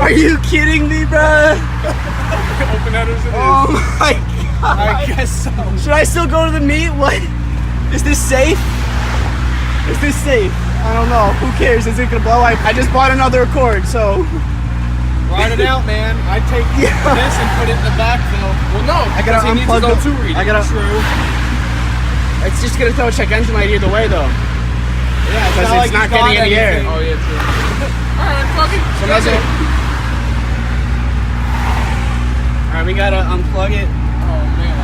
Are you kidding me, bruh? Open headers it is. Oh my god. I guess so. Should I still go to the meet? What? Is this safe? Is this safe? I don't know. Who cares? Is it gonna blow? I just bought another Accord, so. Ride it out, man. I take this and put it in the back, though. Well, no. I gotta unplug the O2 reading. I gotta. True. It's just gonna throw a check engine light either way, though. Yeah, because it's not getting any air. Oh yeah, true. Alright, fuck it. Alright, we gotta unplug it. Oh man.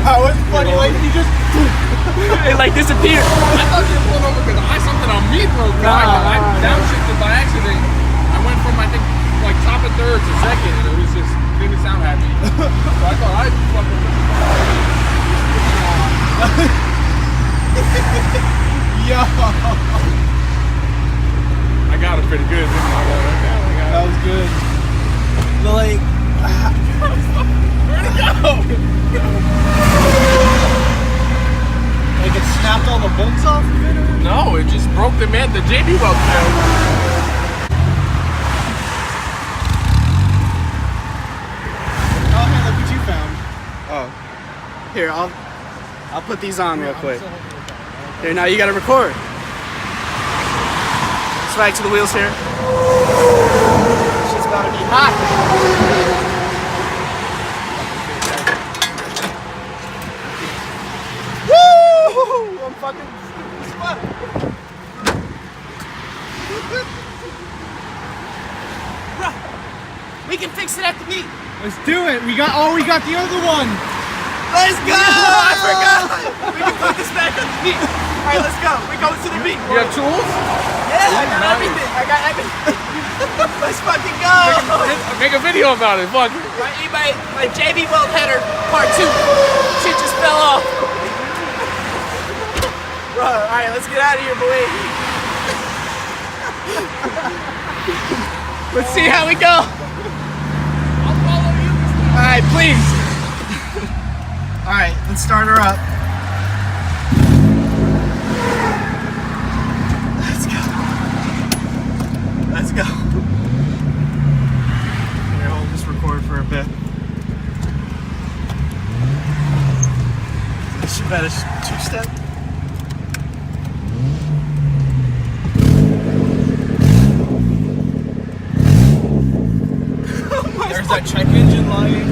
That was funny, like you just it like disappeared. I thought you were pulling over because something on me broke. I downshifted by accident. I went from I think like top of third to second and it was just didn't sound happy. So I thought I'd fucking yo. I got it pretty good, didn't I? That was good. Like, where'd it go? Like it snapped all the bolts off of it? Or? No, it just broke the JB weld tail. Oh man, look what you found. oh, here I'll put these on real quick. Here, now you gotta record. Swag to the wheels here. Shit's about to be hot. Woo! I'm fucking spot. We can fix it at the meet. Let's do it. We got the other one. Let's go! I forgot. We can put this back on the meet. All right, let's go. We're going to the meet. You have tools? Yeah, I got everything. I got everything. Let's fucking go. Make a video about it. Fuck it. My JB weld header part 2. Shit just fell off. Bro, all right, let's get out of here, boy. Let's see how we go. I'll follow you. All right, please. All right, let's start her up. Let's go. Let's go. Here, I'll just record for a bit. This should be a two-step. There's that check engine light.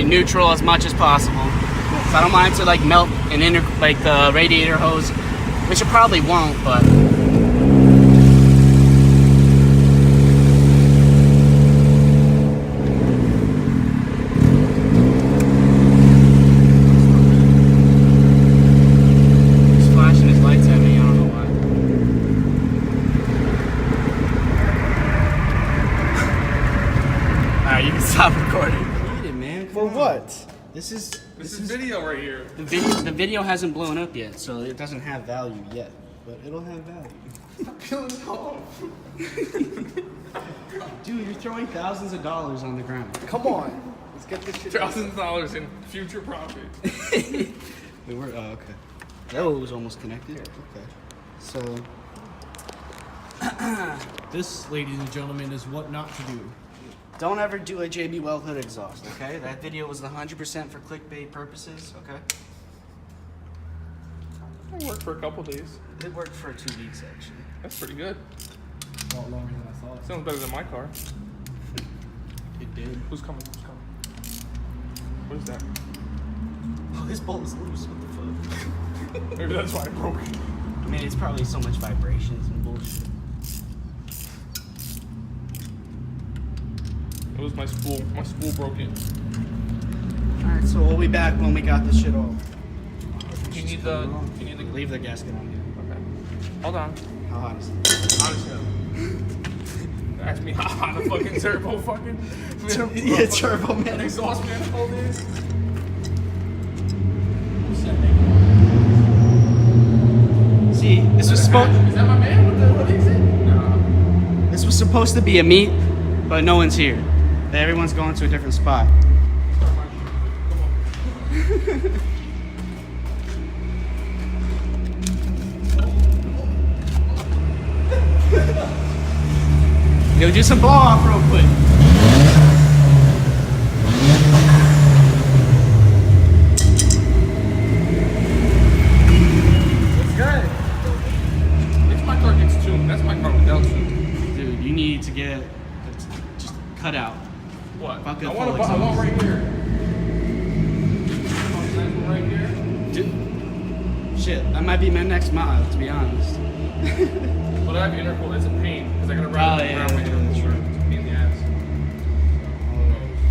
Neutral as much as possible. So I don't mind to like melt an the radiator hose, which it probably won't, but he's flashing his lights at me. I don't know why. All right, you can stop recording. For what? This is video right here. The video hasn't blown up yet, so it doesn't have value yet, but it'll have value. Peeling off. Dude, you're throwing thousands of dollars on the ground. Come on. Let's get this shit. $1,000 in future profit. We were okay. Oh, it was almost connected. Okay. So this, ladies and gentlemen, is what not to do. don't ever do a JB Weld hood exhaust, okay? That video was 100% for clickbait purposes, okay? It worked for a couple days. It worked for 2 weeks, actually. That's pretty good. A lot longer than I thought. Sounds better than my car. It did. Who's coming? Who's coming? What is that? Oh, this bolt is loose. What the fuck? Maybe that's why it broke. I mean, it's probably so much vibrations and bullshit. It was my spool. My spool broke it. Alright, so we'll be back when we got this shit off. Do you need the Leave the gasket on here. Okay. Hold on. How hot is it? Honestly. Ask me how hot a fucking turbo fucking Yeah, turbo man. exhaust manifold is. See, this was supposed. Is that my man? What is it? No. This was supposed to be a meet, but no one's here. Everyone's going to a different spot. Yo, do some blow off real quick. It's good. It's my car gets tuned. That's my car without tune. Dude, you need to get just cut out. What? Fuck I it, want full right here. Right here. Dude, shit, that might be my next mile, to be honest. But I have intercool. It's a pain because I gotta run around my intercool. It's a pain in the ass.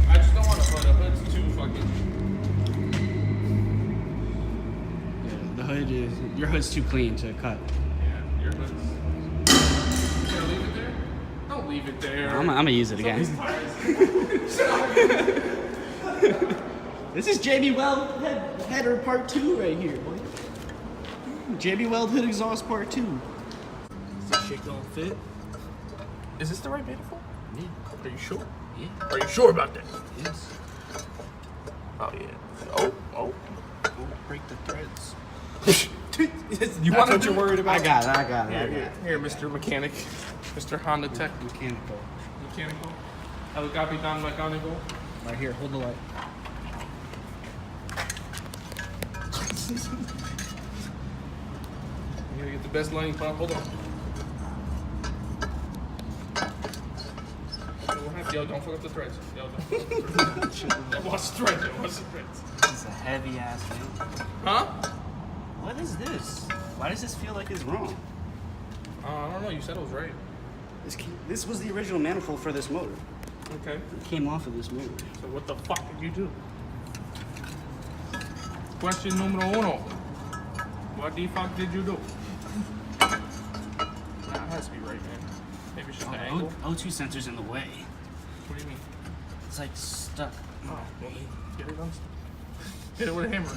I just don't want to put a hood's too fucking. Yeah, the hood is, your hood's too clean to cut. Yeah, your hood's. You gonna leave it there? Don't leave it there. I'm gonna use it again. This is JB Weld header part 2 right here, boy. JB Weld hood exhaust part 2. This shit don't fit. Is this the right manifold? Yeah. Are you sure? Yeah. Are you sure about that? Yes. Oh yeah. Oh. Break the threads. You want what you're worried about? I got it. Here, Mr. Mechanic, Mr. Honda Tech. Mechanical. Mechanical. El Capitan Mecánico. Right here, hold the light. You gotta get the best lighting pump. Hold on. Yo, don't fuck up the threads. Yo, don't fuck up the threads. Watch the threads. Watch the threads. This is a heavy ass thing. Huh? What is this? Why does this feel like it's wrong? I don't know. You said it was right. This was the original manifold for this motor. Okay. It came off of this motor. So what the fuck did you do? Question numero uno. What the fuck did you do? Nah, it has to be right, man. Maybe it's just the angle. O2 sensor's in the way. What do you mean? It's like stuck. Oh, well, get it unstuck. Hit it with a hammer.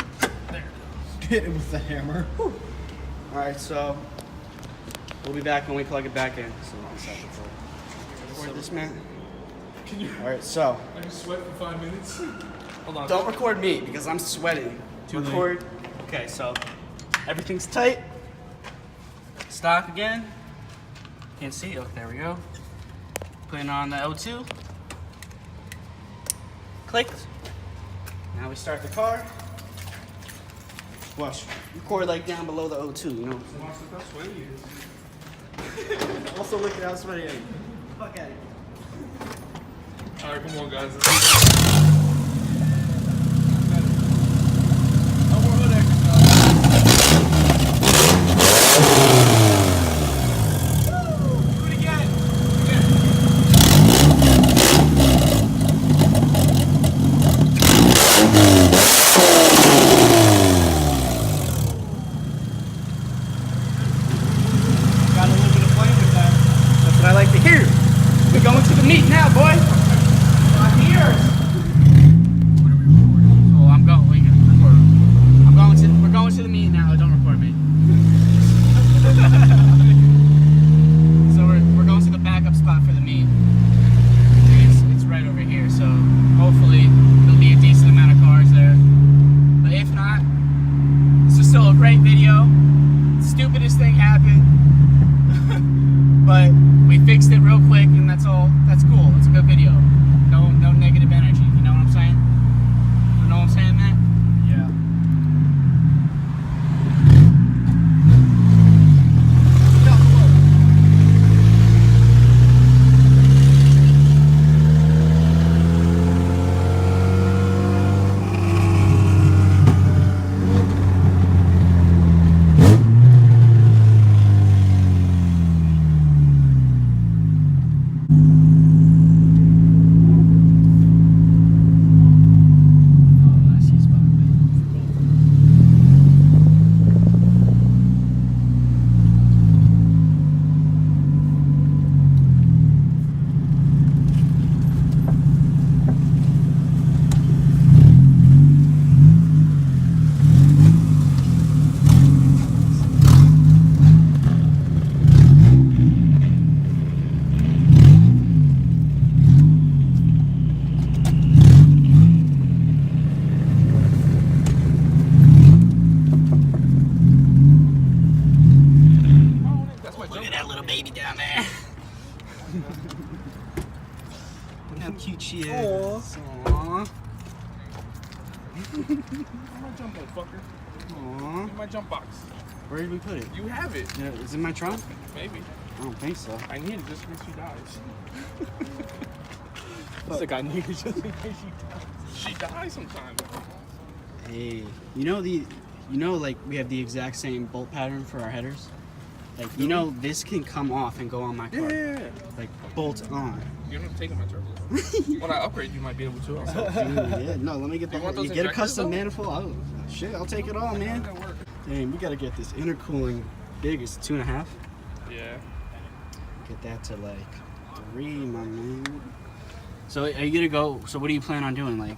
There. Hit it with the hammer. Alright, so we'll be back when we plug it back in. So one second. Record this, man. Can you? Alright, so I can sweat for 5 minutes. Hold on. don't record me because I'm sweating. Record. Okay, so everything's tight. Stock again. Can't see. Oh, there we go. Putting on the O2. Clicked. Now we start the car. Watch. Record like down below the O2, you know. Watch look how sweaty he is. Also look at how sweaty I am. Fuck out of here. Alright, come on, guys. What I like to hear. We're going to the meet now, boy. My ears. What are we recording? Oh, we're going to the meet now. Don't record me. So we're going to the backup spot for the meet. It's right over here. So hopefully there'll be a decent amount of cars there. But if not, this is still a great video. Stupidest thing happened. But we fixed it real quick, and that's all. That's cool. It's a good video. No negative energy. You know what I'm saying? You know what I'm saying, man? Yeah. is. Aww. My jump box, fucker. Aww. In my jump box. Where did we put it? You have it. Yeah, is it in my trunk? Maybe. I don't think so. I need it just in case she dies. It's like I need it just in case she dies. She dies sometimes. Hey, like we have the exact same bolt pattern for our headers. Like, this can come off and go on my car. Yeah. Like, bolt on. You're not taking my turbo. When I upgrade, you might be able to. Also. Dude, yeah, no, let me get You want those you get a injectors, custom though? manifold. I'll take it all, man. Damn, we gotta get this intercooling big. It's 2.5. Yeah. Get that to like 3, my man. So are you gonna go? So what do you plan on doing? Like,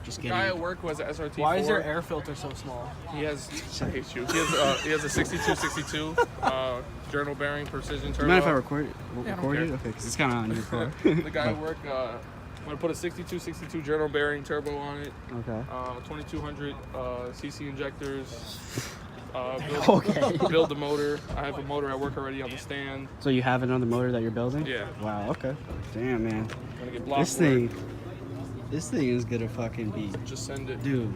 just The guy at getting? work who has an SRT4. Why is your air filter so small? He has. I hate you. He has a 6262 journal bearing precision turbo. You mind if I record Yeah, I don't record it? care. Okay, because it's kind of on your car. The guy at work. I'm gonna put a 6262 journal bearing turbo on it. Okay. 2200 cc injectors. Okay. Build the motor. I have a motor at work already on the stand. So you have another motor that you're building? Yeah. Wow. Okay. Damn, man. Gonna get blocked. This thing is gonna fucking be. Just send it. Dude,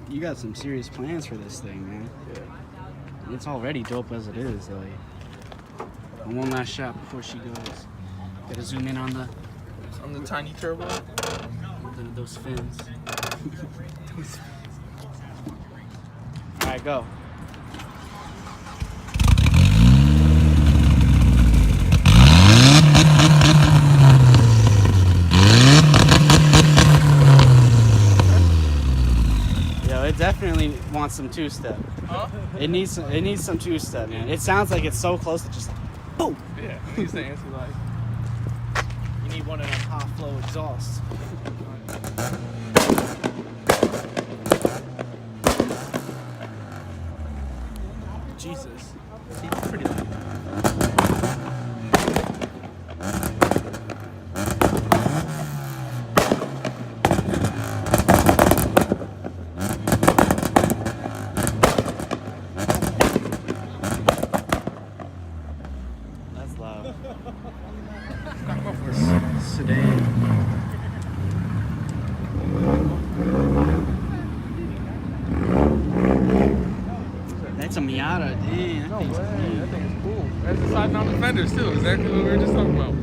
you got some serious plans for this thing, man. Yeah. It's already dope as it is. Like, and one last shot before she goes. Gotta zoom in on the tiny turbo. those fins. All right, go. It definitely wants some two-step. Huh? It needs some two-step, man. It sounds like it's so close to just boom. Yeah. He's the anti-light. You need one of them hot flow exhausts. Jesus. It's pretty loud. That's loud. Sedan. That's a Miata, damn. No way. That thing is cool. That's the side mounted fenders too. Exactly what we were just talking about.